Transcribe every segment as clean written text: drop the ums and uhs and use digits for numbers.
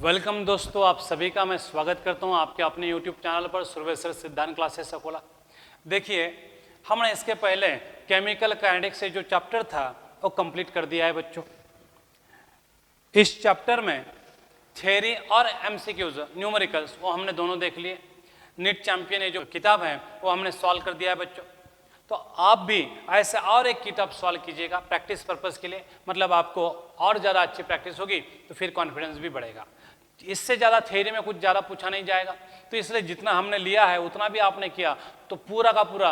Welcome दोस्तों, आप सभी का मैं स्वागत करता हूं आपके अपने YouTube चैनल पर सुरवेश्वर सिद्धांत क्लासेस अकोला। देखिए, हमने इसके पहले केमिकल काइनेटिक्स से जो चैप्टर था वो कंप्लीट कर दिया है बच्चों। इस चैप्टर में थ्योरी और एमसीक्यूज न्यूमेरिकल्स वो हमने दोनों देख लिए। नीट चैंपियन ये जो किताब है वो हमने सॉल्व कर दिया है बच्चों। तो आप भी ऐसे और एक किताब सॉल्व कीजिएगा प्रैक्टिस पर्पस के लिए, मतलब आपको और ज़्यादा अच्छी प्रैक्टिस होगी तो फिर कॉन्फिडेंस भी बढ़ेगा। इससे ज़्यादा थ्योरी में कुछ ज़्यादा पूछा नहीं जाएगा, तो इसलिए जितना हमने लिया है उतना भी आपने किया तो पूरा का पूरा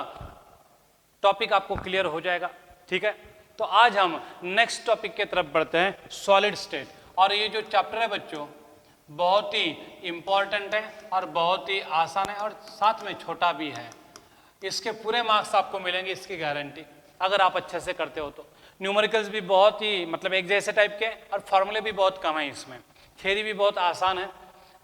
टॉपिक आपको क्लियर हो जाएगा। ठीक है, तो आज हम नेक्स्ट टॉपिक की तरफ बढ़ते हैं, सॉलिड स्टेट। और ये जो चैप्टर है बच्चों बहुत ही इंपॉर्टेंट है और बहुत ही आसान है और साथ में छोटा भी है। इसके पूरे मार्क्स आपको मिलेंगे, इसकी गारंटी, अगर आप अच्छे से करते हो तो। न्यूमेरिकल्स भी बहुत ही मतलब एक जैसे टाइप के और फॉर्मूले भी बहुत कम है इसमें। थ्योरी भी बहुत आसान है,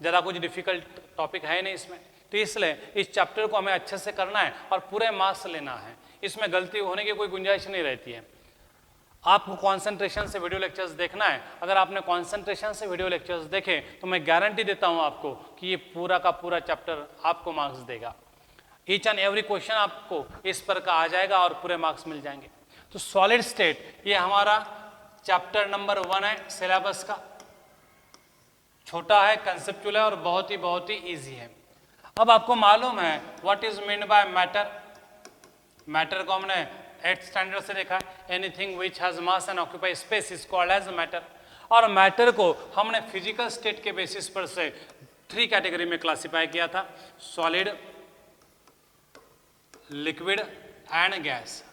ज़रा कुछ डिफिकल्ट टॉपिक है नहीं इसमें। तो इसलिए इस चैप्टर को हमें अच्छे से करना है और पूरे मार्क्स लेना है। इसमें गलती होने की कोई गुंजाइश नहीं रहती है। आपको कंसंट्रेशन से वीडियो लेक्चर्स देखना है। अगर आपने कंसंट्रेशन से वीडियो लेक्चर्स देखे तो मैं गारंटी देता हूं आपको कि ये पूरा का पूरा चैप्टर आपको मार्क्स देगा। ईच एंड एवरी क्वेश्चन आपको इस पर का आ जाएगा और पूरे मार्क्स मिल जाएंगे। तो सॉलिड स्टेट ये हमारा चैप्टर नंबर 1 है सिलेबस का। छोटा है, कंसेप्चुअल है और बहुत ही इजी है। अब आपको मालूम है what is mean by matter. Matter को हमने 8th स्टैंडर्ड से देखा है। Anything which has mass and occupy space is called as matter. और मैटर को हमने फिजिकल स्टेट के बेसिस पर से 3 कैटेगरी में क्लासिफाई किया था, सॉलिड, लिक्विड एंड गैस।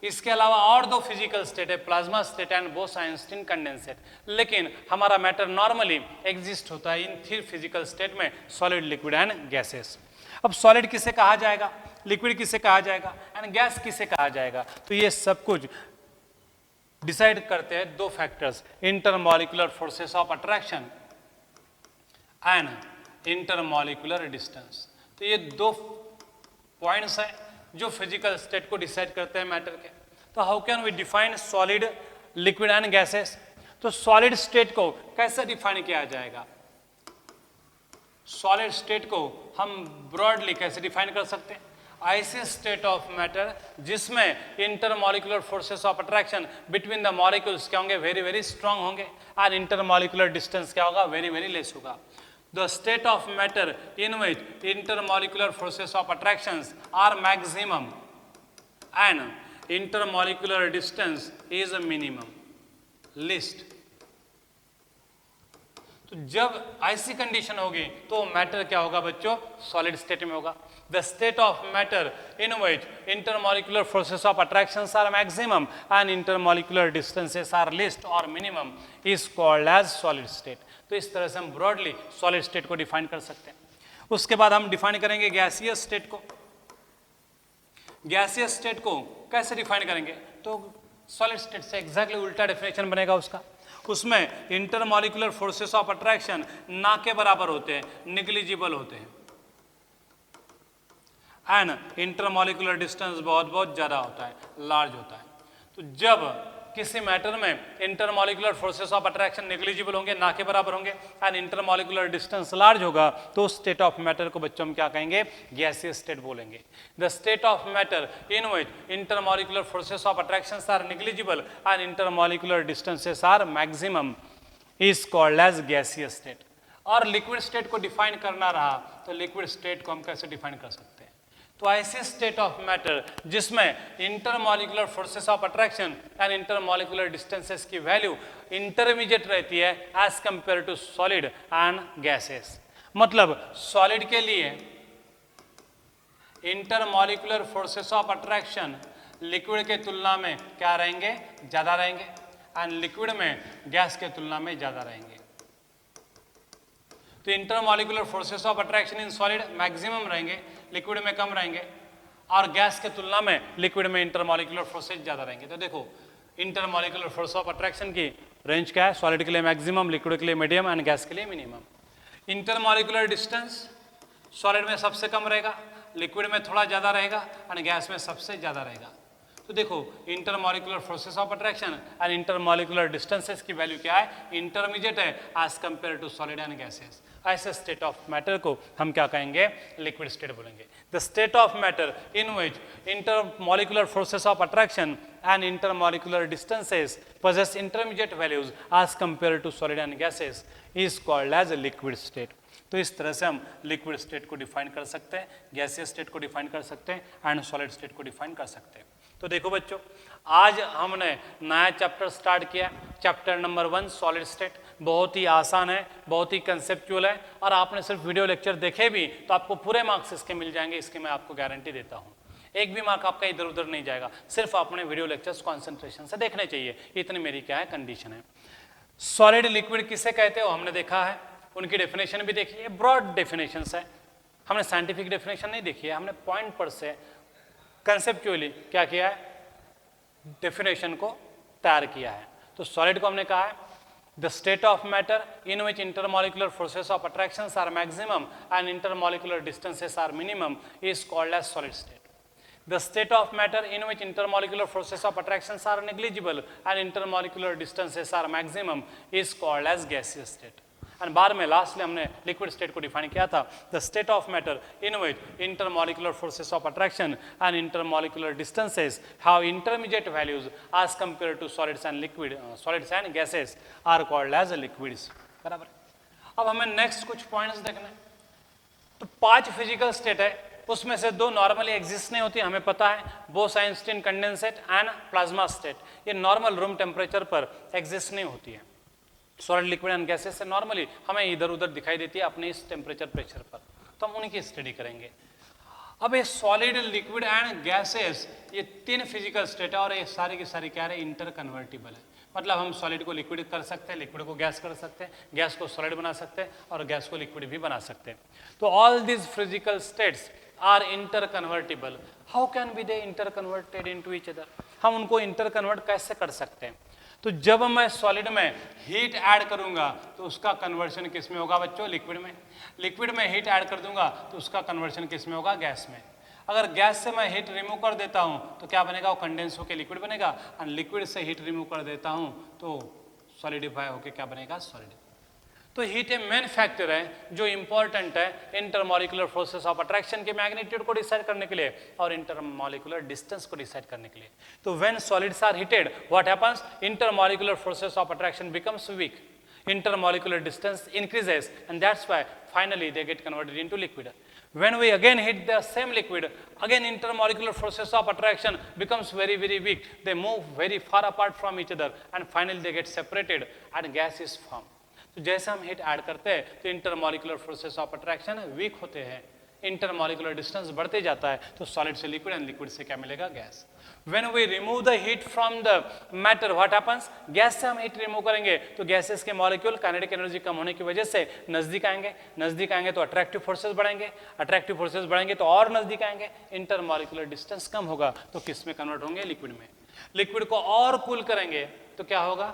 इसके अलावा और 2 फिजिकल स्टेट है, plasma state and Bose-Einstein condensate. लेकिन हमारा मैटर नॉर्मली एग्जिस्ट होता है इन 3 फिजिकल स्टेट में, सॉलिड, लिक्विड एंड गैसेस। अब सॉलिड किसे कहा जाएगा, लिक्विड किसे कहा जाएगा एंड गैस किसे कहा जाएगा, तो ये सब कुछ डिसाइड करते हैं 2 factors, intermolecular forces of attraction and intermolecular distance. तो ये 2 पॉइंट्स हैं जो फिजिकल स्टेट को डिसाइड करते हैं मैटर के। तो how can we define solid, liquid and gases. तो सॉलिड स्टेट को कैसे डिफाइन किया जाएगा, सॉलिड स्टेट को हम ब्रॉडली कैसे डिफाइन कर सकते हैं, ऐसे स्टेट ऑफ मैटर जिसमें intermolecular forces of attraction between the molecules क्या होंगे, वेरी स्ट्रांग होंगे, और इंटरमॉलिक्यूलर डिस्टेंस क्या होगा, वेरी लेस होगा। The state of matter in which intermolecular forces of attractions are maximum and intermolecular distance is a minimum, least। तो जब ऐसी कंडीशन होगी तो मैटर क्या होगा बच्चों, सॉलिड स्टेट में होगा। The state of matter in which intermolecular forces of attractions are maximum and intermolecular distances are least और minimum is called as solid state. तो इस तरह से हम ब्रॉडली सॉलिड स्टेट को डिफाइन कर सकते हैं। उसके बाद हम डिफाइन करेंगे गैसियस स्टेट को। गैसियस स्टेट को कैसे डिफाइन करेंगे, तो सॉलिड स्टेट से एग्जैक्टली उल्टा डेफिनेशन बनेगा उसका। उसमें इंटरमॉलिक्यूलर फोर्सेस ऑफ अट्रैक्शन ना के बराबर होते हैं, निग्लिजिबल होते हैं, एंड इंटरमॉलिक्यूलर डिस्टेंस बहुत ज्यादा होता है, लार्ज होता है। तो जब किसी मैटर में intermolecular forces of attraction negligible होंगे, ना के बराबर होंगे, एंड इंटरमॉलिक्यूलर डिस्टेंस लार्ज होगा, तो स्टेट ऑफ मैटर को बच्चों हम क्या कहेंगे, गैसियस स्टेट बोलेंगे। The state of matter in which intermolecular forces of attractions are negligible and intermolecular distances are maximum is called as gaseous state. और liquid state को डिफाइन करना रहा तो लिक्विड स्टेट को हम कैसे डिफाइन कर सकते हैं, तो ऐसे स्टेट ऑफ मैटर जिसमें intermolecular forces of attraction and intermolecular distances की वैल्यू इंटरमीडिएट रहती है as compare to solid and gases. मतलब सॉलिड के लिए intermolecular forces of attraction liquid के तुलना में क्या रहेंगे, ज्यादा रहेंगे, एंड लिक्विड में गैस के तुलना में ज्यादा रहेंगे। तो intermolecular forces of attraction in solid maximum रहेंगे, लिक्विड में कम रहेंगे, और गैस के तुलना में लिक्विड में इंटरमॉलिक्यूलर फोर्सेस ज्यादा रहेंगे। तो देखो इंटरमॉलिक्यूलर फोर्स ऑफ अट्रैक्शन की रेंज क्या है, सॉलिड के लिए मैक्सिमम, लिक्विड के लिए मीडियम एंड गैस के लिए मिनिमम। इंटरमॉलिक्यूलर डिस्टेंस सॉलिड में सबसे कम रहेगा, लिक्विड में थोड़ा ज्यादा रहेगा एंड गैस में सबसे ज्यादा रहेगा। तो देखो intermolecular forces of attraction and intermolecular distances की वैल्यू क्या है, इंटरमीडिएट है as compare to solid and gases. ऐसे स्टेट ऑफ मैटर को हम क्या कहेंगे, लिक्विड स्टेट बोलेंगे। The state of matter in which intermolecular forces of attraction and intermolecular distances possess intermediate values as compared to solid and gases is called as a liquid state। तो इस तरह से हम लिक्विड स्टेट को define कर सकते हैं, gaseous state को डिफाइन कर सकते हैं एंड सॉलिड स्टेट को डिफाइन कर सकते हैं। तो देखो बच्चों, आज हमने नया चैप्टर स्टार्ट किया, चैप्टर नंबर 1 सॉलिड स्टेट। बहुत ही आसान है, बहुत ही कंसेप्चुअल है, और आपने सिर्फ वीडियो लेक्चर देखे भी तो आपको पूरे मार्क्स इसके मिल जाएंगे, इसकी मैं आपको गारंटी देता हूँ। एक भी मार्क आपका इधर उधर नहीं जाएगा, सिर्फ आपने वीडियो लेक्चर्स कंसंट्रेशन से देखने चाहिए, इतनी मेरी क्या है कंडीशन है। सॉलिड लिक्विड किसे कहते हो हमने देखा है, उनकी डेफिनेशन भी देखी है, ब्रॉड डेफिनेशंस है, हमने साइंटिफिक डेफिनेशन नहीं देखी है, हमने पॉइंट पर से कंसेप्चुअली क्या किया है, डेफिनेशन को तैयार किया है। तो सॉलिड को हमने कहा है the state of matter in which intermolecular forces of attractions are maximum and intermolecular distances are minimum is called as solid state. The state of matter in which intermolecular forces of attractions are negligible and intermolecular distances are maximum is called as gaseous state। And बाद में last में हमने liquid state को define किया था, the state of matter in which intermolecular forces of attraction and intermolecular distances have intermediate values as compared to solids and gases are called as liquids। बराबर। अब हमें नेक्स्ट कुछ points देखने। तो 5 physical state है, उसमें से 2 नॉर्मली एग्जिस्ट नहीं होती, हमें पता है, Bose-Einstein condensate and plasma state. ये नॉर्मल रूम टेम्परेचर पर एग्जिस्ट नहीं होती है। सॉलिड लिक्विड एंड गैसेस से नॉर्मली हमें इधर उधर दिखाई देती है अपने इस टेम्परेचर प्रेशर पर, तो हम उनकी स्टडी करेंगे। अब ये सॉलिड लिक्विड एंड गैसेस ये 3 फिजिकल स्टेट है, और ये सारी की सारी क्या है, इंटर कन्वर्टिबल है। मतलब हम सॉलिड को लिक्विड कर सकते हैं, लिक्विड को गैस कर सकते हैं, गैस को सॉलिड बना सकते हैं, और गैस को लिक्विड भी बना सकते हैं। तो all these physical states are interconvertible. How can be they interconverted into each other, हम उनको इंटर कन्वर्ट कैसे कर सकते हैं। तो जब मैं सॉलिड में हीट ऐड करूंगा तो उसका कन्वर्शन किस में होगा बच्चों, लिक्विड में। लिक्विड में हीट ऐड कर दूंगा तो उसका कन्वर्शन किस में होगा, गैस में। अगर गैस से मैं हीट रिमूव कर देता हूं तो क्या बनेगा, वो कंडेंस होकर लिक्विड बनेगा, और लिक्विड से हीट रिमूव कर देता हूं तो सॉलिडिफाई होकर क्या बनेगा, सॉलिड। तो हीट एक मेन फैक्टर है जो इंपॉर्टेंट है इंटरमॉलिक्यूलर फोर्सेस ऑफ अट्रैक्शन के मैग्नीट्यूड को डिसाइड करने के लिए और इंटरमॉलिक्यूलर डिस्टेंस को डिसाइड करने के लिए। तो when solids are heated what happens, intermolecular forces of attraction becomes weak, intermolecular distance increases, and that's why finally they get converted into liquid. When we again heat the same liquid, again intermolecular forces of attraction becomes very weak, they move very far apart from each other, and finally they get separated and gas is formed। तो जैसे हम heat add करते हैं तो intermolecular forces of attraction weak होते हैं, intermolecular distance बढ़ते जाता है, तो सॉलिड से लिक्विड एंड लिक्विड से क्या मिलेगा, gas. When we remove the heat from the matter, what happens? Gas से हम हीट रिमूव करेंगे तो गैसेस के मॉलिक्यूल काइनेटिक एनर्जी कम होने की वजह से नजदीक आएंगे तो अट्रैक्टिव फोर्सेस बढ़ेंगे तो और नजदीक आएंगे, इंटरमॉलिक्यूलर डिस्टेंस कम होगा तो किस में कन्वर्ट होंगे, लिक्विड में। लिक्विड को और कूल करेंगे तो क्या होगा,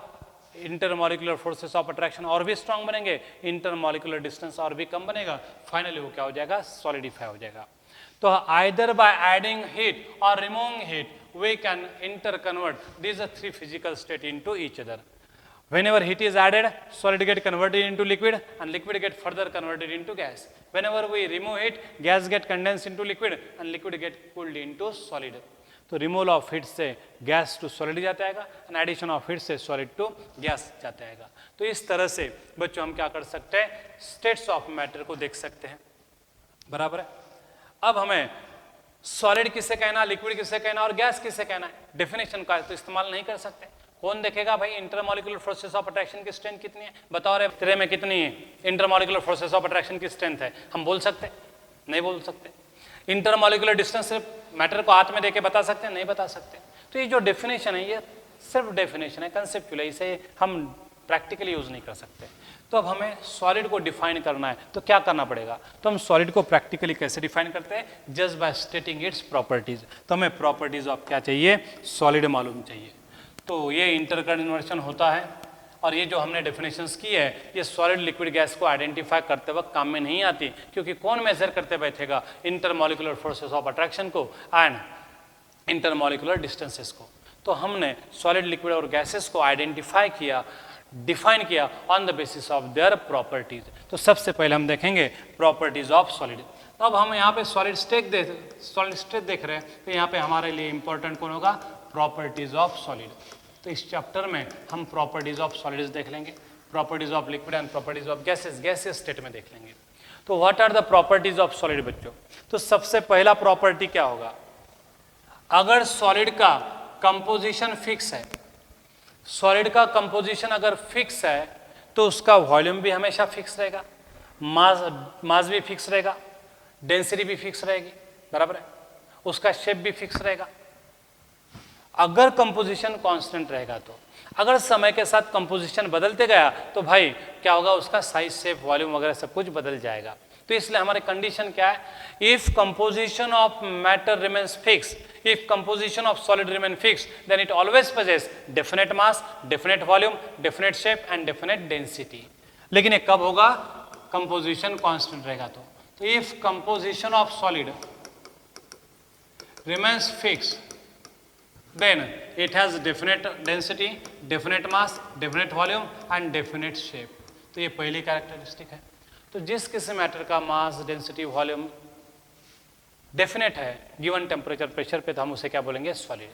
इंटरमॉलिक्यूलर फोर्सेस ऑफ अट्रैक्शन और भी स्ट्रांग बनेंगे, इंटरमॉलिक्यूलर डिस्टेंस और भी कम बनेगा, फाइनली वो क्या हो जाएगा, सॉलिडिफाई हो जाएगा। तो आइदर बाय एडिंग हीट और removing heat we can interconvert these are 3 physical state into each other. Whenever heat is added, solid get converted into liquid and liquid get further converted into gas. Whenever we remove heat, gas get condensed into liquid and liquid get cooled into solid. तो removal of heat से gas to solid जाता है and addition of heat से solid to gas जाता है। तो इस तरह से बच्चों हम क्या कर सकते हैं, स्टेट्स ऑफ मैटर को देख सकते हैं, बराबर है। अब हमें सॉलिड किसे कहना, लिक्विड किसे कहना और गैस किसे कहना है, डेफिनेशन का तो इस्तेमाल नहीं कर सकते। कौन देखेगा भाई इंटरमॉलिक्यूलर फोर्सेस ऑफ अट्रैक्शन की स्ट्रेंथ कितनी है, बताओ रे तेरे में कितनी है इंटरमॉलिक्यूलर फोर्सेस ऑफ अट्रैक्शन की स्ट्रेंथ है, हम बोल सकते, नहीं बोल सकते। इंटरमॉलिक्यूलर डिस्टेंस सिर्फ मैटर को हाथ में देके बता सकते हैं, नहीं बता सकते। तो ये जो डेफिनेशन है ये सिर्फ डेफिनेशन है, कंसेप्चुअल है, इसे हम प्रैक्टिकली यूज नहीं कर सकते। तो अब हमें सॉलिड को डिफाइन करना है तो क्या करना पड़ेगा, तो हम सॉलिड को प्रैक्टिकली कैसे डिफाइन करते हैं, जस्ट बाय स्टेटिंग इट्स प्रॉपर्टीज। तो हमें प्रॉपर्टीज ऑफ क्या चाहिए, सॉलिड मालूम चाहिए। तो ये इंटर कन्वर्शन होता है, और ये जो हमने डेफिनेशंस की है ये सॉलिड लिक्विड गैस को आइडेंटिफाई करते वक्त काम में नहीं आती, क्योंकि कौन मेजर करते बैठेगा इंटरमॉलिक्यूलर फोर्सेस ऑफ अट्रैक्शन को एंड इंटरमॉलिकुलर डिस्टेंसेस को। तो हमने सॉलिड, लिक्विड और गैसेस को आइडेंटिफाई किया, डिफाइन किया on the basis of their properties. तो सबसे पहले हम देखेंगे प्रॉपर्टीज ऑफ सॉलिड। तो अब हम यहाँ पे सॉलिड स्टेट देख रहे हैं, तो यहाँ पे हमारे लिए इंपॉर्टेंट कौन होगा? Properties of solid. तो इस चैप्टर में हम प्रॉपर्टीज ऑफ सॉलिड्स देख लेंगे, properties of liquid and properties of gases gaseous state में देख लेंगे। तो what are the properties of solid बच्चों? तो सबसे पहला प्रॉपर्टी क्या होगा? अगर सॉलिड का कंपोजिशन फिक्स है, सॉलिड का कंपोजिशन अगर फिक्स है तो उसका वॉल्यूम भी हमेशा फिक्स रहेगा, मास भी फिक्स रहेगा, डेंसिटी भी फिक्स रहेगी, बराबर है, उसका शेप भी फिक्स रहेगा। अगर कंपोजिशन कांस्टेंट रहेगा तो, अगर समय के साथ कंपोजिशन बदलते गया तो भाई क्या होगा? उसका साइज, शेप, वॉल्यूम वगैरह सब कुछ बदल जाएगा। तो इसलिए हमारी कंडीशन क्या है? If composition of matter remains fix, if composition of solid remain fixed, then it always possess definite mass, definite volume, definite shape and definite density. लेकिन ये कब होगा? कंपोजिशन कांस्टेंट रहेगा तो if composition of solid remains fixed, then it has definite density, definite mass, definite volume and definite shape. तो ये पहली characteristic है। तो जिस किसी मैटर का मास, डेंसिटी, वॉल्यूम डेफिनेट है गिवन टेम्परेचर, प्रेशर पे, तो हम उसे क्या बोलेंगे? सॉलिड।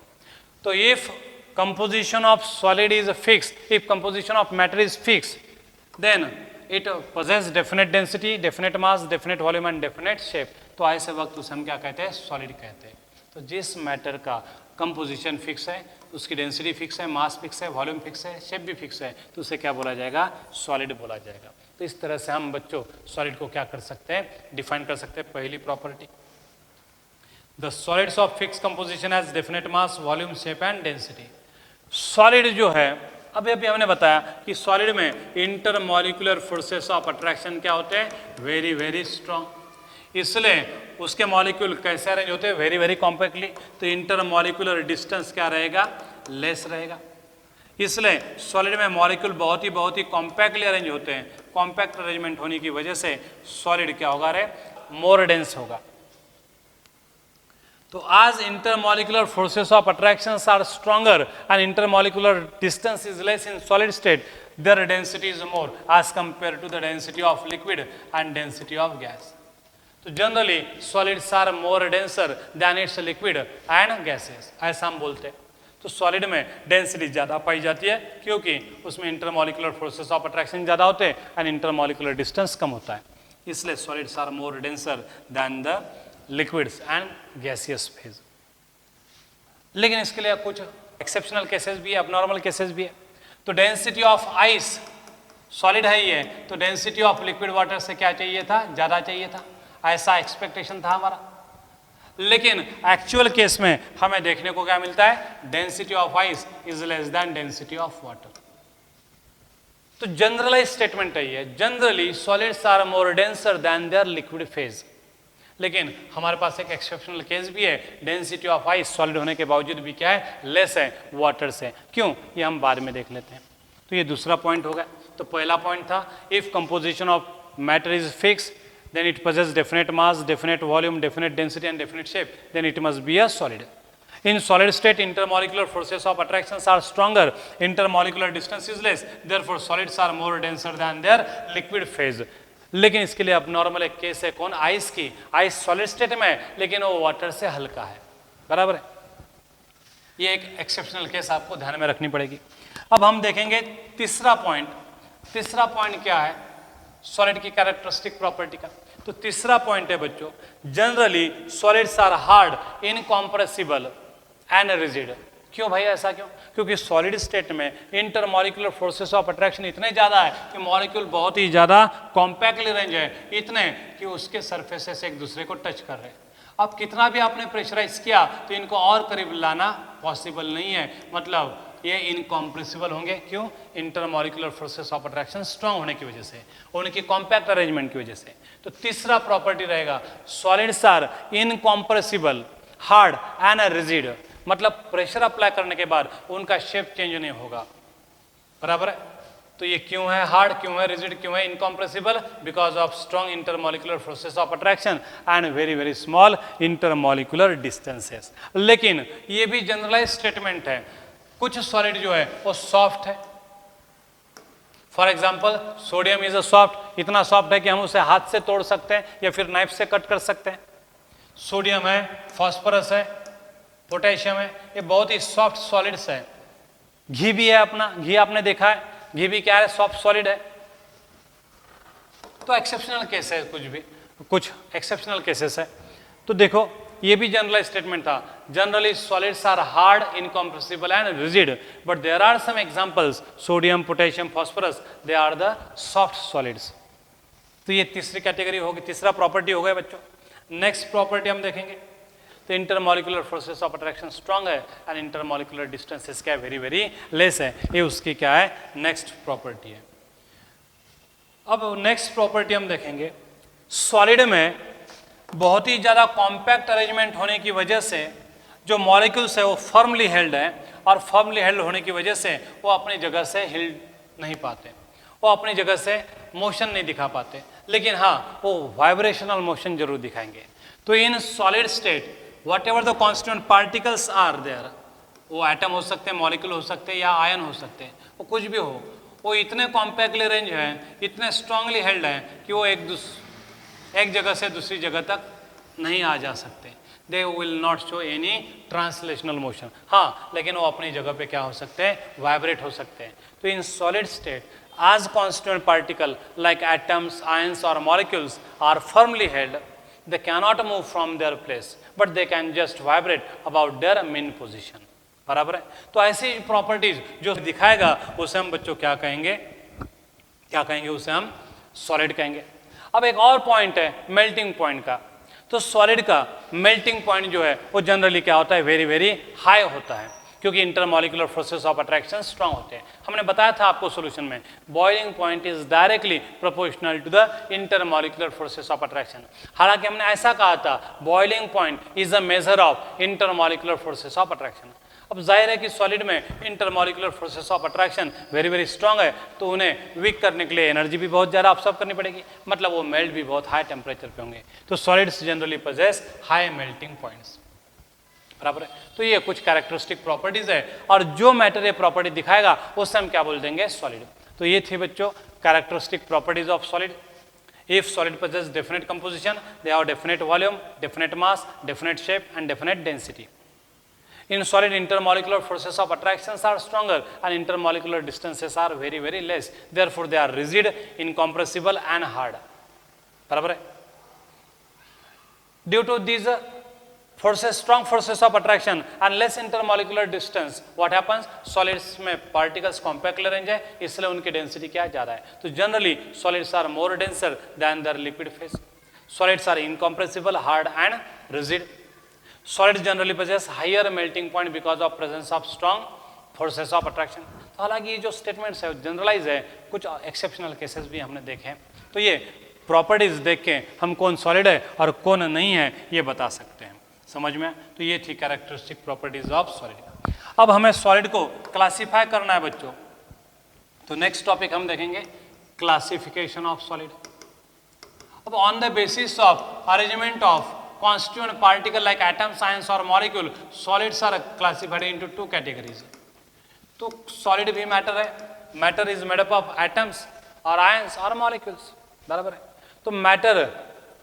तो if composition of solid is fixed, if composition of matter is fixed, then it possess definite density, definite mass, definite volume and definite shape. तो ऐसे वक्त उसे हम क्या कहते हैं? सॉलिड कहते हैं। तो जिस मैटर का कंपोजिशन फिक्स है, उसकी डेंसिटी फिक्स है, मास फिक्स है, वॉल्यूम फिक्स है, शेप भी फिक्स है, तो उसे क्या बोला जाएगा? सॉलिड बोला जाएगा। तो इस तरह से हम बच्चों सॉलिड को क्या कर सकते हैं? डिफाइन कर सकते हैं। पहली property, The solids of fixed composition has definite mass, volume, shape and density. Solid जो है, अभी हमने बताया कि सॉलिड में इंटरमॉलिक्यूलर फोर्सेस ऑफ अट्रैक्शन क्या होते हैं? Very very strong. इसलिए उसके मॉलिक्यूल कैसे अरेंज होते हैं? Very very compactly. तो इंटरमॉलिक्यूलर डिस्टेंस क्या रहेगा? लेस रहेगा। इसलिए सॉलिड में मॉलिक्यूल बहुत ही कॉम्पैक्टली अरेंज होते हैं। कॉम्पैक्ट अरेंजमेंट होने की वजह से सॉलिड क्या होगा? रे मोर डेंस होगा। तो as intermolecular forces of attractions are stronger and intermolecular distance is less in solid state, their density is more as compared to the density of liquid and density of gas. तो generally solids are more denser than its liquid and gases, ऐसा हम बोलते हैं। तो solid में density ज़्यादा पाई जाती है क्योंकि उसमें इंटरमॉलिक्यूलर फोर्सेस ऑफ अट्रैक्शन ज़्यादा होते हैं एंड इंटरमॉलिक्यूलर डिस्टेंस कम होता है। इसलिए solids are more denser than the liquids and gaseous phase. लेकिन इसके लिए कुछ एक्सेप्शनल केसेस भी है, अबनॉर्मल केसेस भी है। तो डेंसिटी ऑफ आइस, सॉलिड है ये, तो डेंसिटी ऑफ लिक्विड वाटर से क्या चाहिए था? ज़्यादा चाहिए था, ऐसा एक्सपेक्टेशन था हमारा। लेकिन एक्चुअल केस में हमें देखने को क्या मिलता है? Density of ice is less than density of water. तो जनरलाइज स्टेटमेंट है ये, generally solids are more denser than their liquid phase. लेकिन हमारे पास एक एक्सेप्शनल केस भी है, डेंसिटी ऑफ आइस सॉलिड होने के बावजूद भी क्या है? लेस है वाटर से। क्यों? ये हम बाद में देख लेते हैं। तो ये दूसरा पॉइंट होगा। तो पहला पॉइंट था if composition of matter is fix, then it possesses definite mass, definite volume, definite density and definite shape, then it must be a solid. In solid state, intermolecular forces of attractions are stronger, intermolecular distance is less, therefore solids are more denser than their liquid phase. लेकिन इसके लिए अब normal एक case है कौन? Ice की। Ice solid state में है लेकिन वो वाटर से हल्का है, बराबर है। ये एक एक्सेप्शनल केस आपको ध्यान में रखनी पड़ेगी। अब हम देखेंगे तीसरा पॉइंट। तीसरा पॉइंट क्या है सॉलिड की कैरेक्टरिस्टिक प्रॉपर्टी का? तो तीसरा पॉइंट है बच्चों, generally solids are hard, incompressible and rigid. क्यों भाई ऐसा क्यों? क्योंकि सॉलिड स्टेट में इंटरमॉलिक्यूलर फोर्सेस ऑफ अट्रैक्शन इतने ज़्यादा है कि मॉलिक्यूल बहुत ही ज़्यादा कॉम्पैक्टली रेंज है, इतने कि उसके सरफेसेस एक दूसरे को टच कर रहे हैं। अब कितना भी आपने प्रेशराइज किया तो इनको और करीब लाना पॉसिबल नहीं है, मतलब ये इनकॉम्प्रेसिबल होंगे। क्यों? Intermolecular forces of attraction strong होने की वजह से, उनकी कॉम्पैक्ट अरेंजमेंट की वजह से। तो तीसरा प्रॉपर्टी रहेगा solids are incompressible, hard and rigid, मतलब प्रेशर अप्लाई करने के बाद उनका शेप चेंज नहीं होगा, बराबर है। तो ये क्यों है हार्ड, क्यों है रिजिड, क्यों है incompressible? Because of strong intermolecular forces of attraction and very very small intermolecular distances. लेकिन ये भी जनरलाइज स्टेटमेंट है, कुछ सॉलिड जो है वो सॉफ्ट है। For example sodium is a soft, इतना सॉफ्ट है कि हम उसे हाथ से तोड़ सकते हैं या फिर नाइफ से कट कर सकते हैं। सोडियम है, फॉस्फोरस है, पोटेशियम है, ये बहुत ही सॉफ्ट सॉलिड्स है। घी भी है अपना, घी आपने देखा है, घी भी क्या है? सॉफ्ट सॉलिड है। तो एक्सेप्शनल केस है, कुछ एक्सेप्शनल केसेस है। तो देखो ये भी जनरल स्टेटमेंट था, generally solids are hard, incompressible and rigid, but there are some examples, sodium, potassium, phosphorus, they are the soft solids. तो ये तीसरी कैटेगरी होगी, तीसरा प्रॉपर्टी हो गया बच्चों। नेक्स्ट प्रॉपर्टी हम देखेंगे, तो intermolecular forces of attraction strong है एंड इंटरमॉलिकुलर डिस्टेंसेस क्या है? वेरी वेरी लेस है। ये उसकी क्या है? नेक्स्ट प्रॉपर्टी है। अब नेक्स्ट प्रॉपर्टी हम देखेंगे, सॉलिड में बहुत ही ज़्यादा कॉम्पैक्ट अरेंजमेंट होने की वजह से जो मॉलिक्यूल्स है वो फर्मली हेल्ड है, और फर्मली हेल्ड होने की वजह से वो अपनी जगह से हिल नहीं पाते, वो अपनी जगह से मोशन नहीं दिखा पाते, लेकिन हाँ वो वाइब्रेशनल मोशन जरूर दिखाएंगे। तो in solid state whatever the constituent particles are there, वो एटम हो सकते हैं, मॉलिक्यूल हो सकते हैं या आयन हो सकते हैं, वो कुछ भी हो, वो इतने कॉम्पैक्टली अरेंज हैं, इतने स्ट्रांगली हेल्ड हैं कि वो एक जगह से दूसरी जगह तक नहीं आ जा सकते। They will not show any translational motion. हाँ, लेकिन वो अपनी जगह पे क्या हो सकते हैं? वाइब्रेट हो सकते हैं। तो in solid state as constituent particle like atoms, ions or molecules are firmly held, they cannot move from their place, but they can just vibrate about their main position। बराबर है? तो ऐसी प्रॉपर्टीज जो दिखाएगा उसे हम बच्चों क्या कहेंगे? उसे हम सॉलिड कहेंगे। अब एक और पॉइंट है मेल्टिंग पॉइंट का। तो सॉलिड का मेल्टिंग पॉइंट जो है वो जनरली क्या होता है? वेरी वेरी हाई होता है, क्योंकि intermolecular forces of attraction strong होते हैं। हमने बताया था आपको सॉल्यूशन में, boiling point is directly proportional to the intermolecular forces of attraction. हालांकि हमने ऐसा कहा था boiling point is a measure of intermolecular forces of attraction. अब जाहिर है कि सॉलिड में intermolecular forces of attraction very very strong है, तो उन्हें वीक करने के लिए एनर्जी भी बहुत ज़्यादा ऑब्जर्व करनी पड़ेगी, मतलब वो मेल्ट भी बहुत हाई टेम्परेचर पे होंगे। तो solids generally possess high melting points. बराबर है? तो ये कुछ कैरेक्टरिस्टिक प्रॉपर्टीज है, और जो मैटर ये प्रॉपर्टी दिखाएगा उससे हम क्या बोल देंगे? सॉलिड। तो ये थी बच्चों characteristic properties of solid. If solid possess definite composition, they have definite volume, definite mass, definite shape and definite density. In solid, intermolecular forces of attractions are stronger and intermolecular distances are very very less, therefore they are rigid, incompressible and hard। बराबर है? Due to these forces, strong forces of attraction and less intermolecular distance, what happens? Solids में particles compactly arranged है, इसलिए उनकी density क्या ज़्यादा है। तो generally solids are more denser than their liquid phase। Solids are incompressible, hard and rigid। Solids generally possess higher melting point because of presence of strong forces of attraction। तो हालांकि ये जो स्टेटमेंट्स है generalise है, कुछ exceptional cases भी हमने देखे हैं। तो ये प्रॉपर्टीज देख के हम कौन सॉलिड है और कौन नहीं है ये बता सकते हैं। समझ में? तो ये थी कैरेक्टरिस्टिक प्रॉपर्टीज ऑफ सॉलिड। अब हमें सॉलिड को क्लासीफाई करना है बच्चों, तो नेक्स्ट टॉपिक हम देखेंगे क्लासिफिकेशन ऑफ सॉलिड। अब on the basis of arrangement of constituent particle like atoms, ions or molecule, solids are classified into two categories। तो solid भी मैटर है, matter is made up of atoms और ions और molecules. बराबर है? तो matter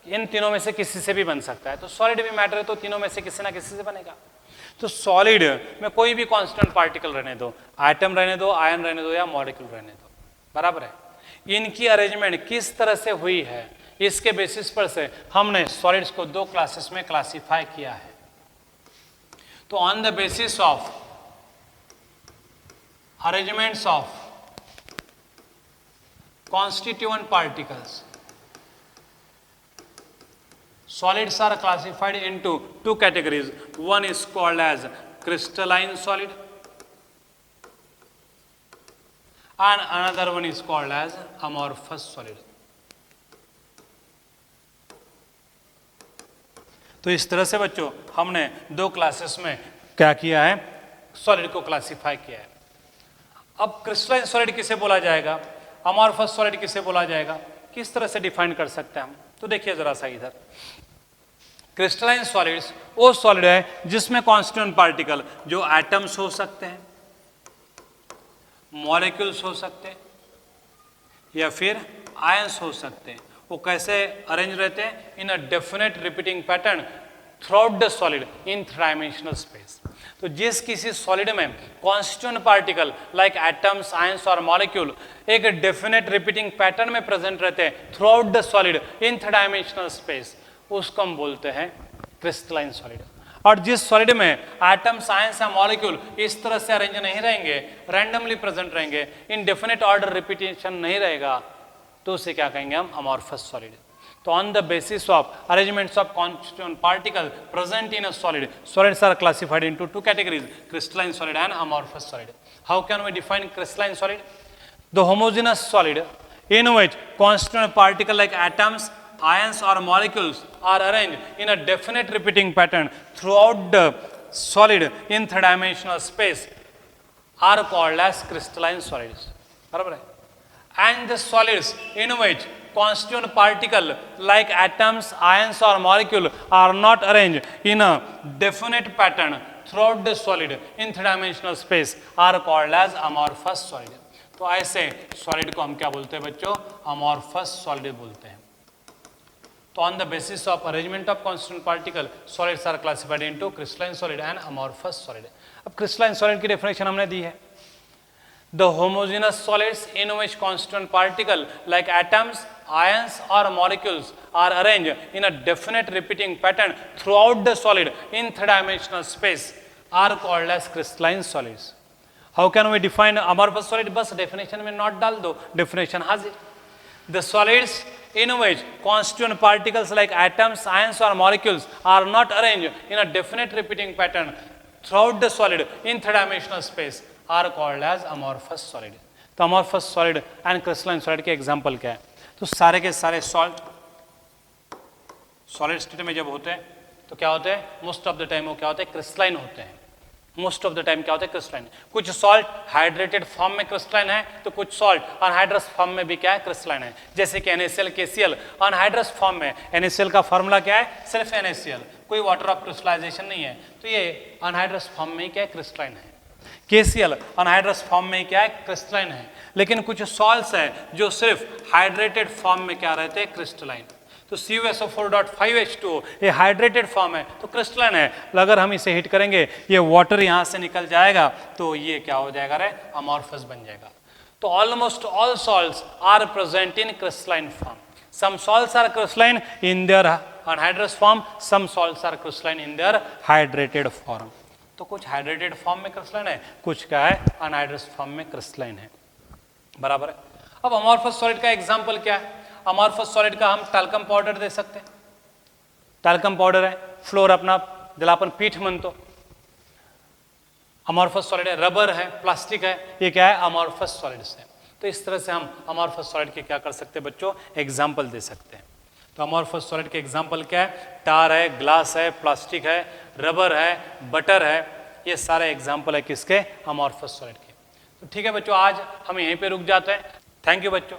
in तीनों में से किसी से भी बन सकता है, तो सॉलिड भी मैटर है, तो तीनों में से किसी ना किसी से बनेगा। तो सॉलिड में कोई भी कांस्टेंट पार्टिकल रहने दो, एटम रहने दो, आयन रहने दो या मॉलिक्यूल रहने दो, बराबर है? इनकी अरेंजमेंट किस तरह से हुई है, इसके बेसिस पर से हमने सॉलिड्स को दो क्लासेस में क्लासिफाई किया है। तो on the basis of arrangements of constituent particles, solids are classified into two categories। One is called as crystalline solid and another one is called as amorphous solid। तो इस तरह से बच्चों हमने दो क्लासेस में क्या किया है? सॉलिड को क्लासिफाई किया है। अब क्रिस्टलाइन सॉलिड किसे बोला जाएगा, अमॉर्फस सॉलिड किसे बोला जाएगा, किस तरह से डिफाइन कर सकते हैं हम? तो देखिए जरा सा इधर, क्रिस्टलाइन सॉलिड्स वो सॉलिड है जिसमें कॉन्स्टिट्यूएंट पार्टिकल जो एटम्स हो सकते हैं, मॉलिक्यूल्स हो सकते हैं या फिर आयंस हो सकते हैं, वो कैसे अरेंज रहते हैं, in a definite repeating pattern throughout the solid in three dimensional space. तो जिस किसी सॉलिड में constituent particle like atoms, ions और मॉलिक्यूल एक डेफिनेट रिपीटिंग पैटर्न में प्रेजेंट रहते हैं throughout the solid in three dimensional space, उसको हम बोलते हैं क्रिस्टलाइन सॉलिड। और जिस सॉलिड में एटम्स, आयंस या मॉलिक्यूल इस तरह से अरेंज नहीं रहेंगे, रैंडमली प्रेजेंट रहेंगे, इनडेफिनेट ऑर्डर रिपीटेशन नहीं रहेगा, तो उसे क्या कहेंगे हम, अमॉर्फस सॉलिड। तो on the basis of arrangements of constituent particle present in a solid, solids are classified into two categories, crystalline solid and amorphous solid. How can we define crystalline solid? The homogeneous solid in which constituent particle like atoms, ions or molecules are arranged in a definite repeating pattern throughout the solid in three dimensional space are called as crystalline solids. बराबर है? And the solids in which constituent particle like atoms, ions or molecule are not arranged in a definite pattern throughout the solid in three dimensional space are called as amorphous solid. तो ऐसे solid को हम क्या बोलते हैं बच्चों, amorphous solid बोलते हैं। तो on the basis of arrangement of constituent particle solids are classified into crystalline solid and amorphous solid. अब क्रिस्टलाइन सॉलिड की डेफिनेशन हमने दी है, the homogeneous solids in which constituent particle like atoms, ions or molecules are arranged in a definite repeating pattern throughout the solid in three dimensional space are called as crystalline solids. How can we define amorphous solid? बस definition में not डाल दो, definition हाजिर। The solids in which constituent particles like atoms, ions or molecules are not arranged in a definite repeating pattern throughout the solid in three dimensional space are called as amorphous solid. तो amorphous solid and crystalline solid के example क्या है? तो सारे के सारे solid state में जब होते हैं तो क्या होते हैं, मोस्ट ऑफ द टाइम वो क्या होते हैं, क्रिस्टलाइन होते हैं। मोस्ट ऑफ द टाइम क्या होता है, क्रिस्टलाइन। कुछ सॉल्ट हाइड्रेटेड फॉर्म में क्रिस्टलाइन है, तो कुछ सॉल्ट अनहाइड्रस फॉर्म में भी क्या है, क्रिस्टलाइन है। जैसे कि NaCl, KCl अनहाइड्रस फॉर्म में, NaCl का फॉर्मूला क्या है, सिर्फ NaCl, कोई वाटर ऑफ क्रिस्टलाइजेशन नहीं है, तो ये अनहाइड्रस फॉर्म में ही क्या है, क्रिस्टलाइन है। KCl अनहाइड्रस फॉर्म में क्या है, क्रिस्टलाइन है। लेकिन कुछ सॉल्ट्स हैं जो सिर्फ हाइड्रेटेड फॉर्म में क्या रहते हैं, क्रिस्टलाइन। तो CuSO4.5H2O ये हाइड्रेटेड फॉर्म है तो क्रिस्टलाइन है। अगर हम इसे हीट करेंगे ये वाटर यहाँ से निकल जाएगा तो ये क्या हो जाएगा रे, अमॉर्फस बन जाएगा। तो almost all salts are present in crystalline form. Some salts are crystalline in their anhydrous form, some salts are crystalline in their hydrated form. तो कुछ हाइड्रेटेड फॉर्म में क्रिस्टलाइन है, कुछ क्या है, अनहाइड्रस फॉर्म में क्रिस्टलाइन है। बराबर है। अब अमॉर्फस सॉलिड का एग्जांपल क्या है? अमॉर्फस सॉलिड का हम टैल्कम पाउडर दे सकते हैं। टैल्कम पाउडर है, फ्लोर अपना जलापन पीठ मन तो अमॉर्फस सॉलिड है। रबर है, प्लास्टिक है, ये क्या है, अमॉर्फस सॉलिड्स है। तो इस तरह से हम अमॉर्फस सॉलिड के क्या कर सकते हैं बच्चों, एग्जाम्पल दे सकते हैं। तो अमॉर्फस सॉलिड के एग्जाम्पल क्या है, टार है, ग्लास है, प्लास्टिक है, रबर है, बटर है, ये सारे एग्जाम्पल है किसके, अमॉर्फस सॉलिड के। तो ठीक है बच्चों, आज हम यहीं पे रुक जाते हैं। थैंक यू बच्चों।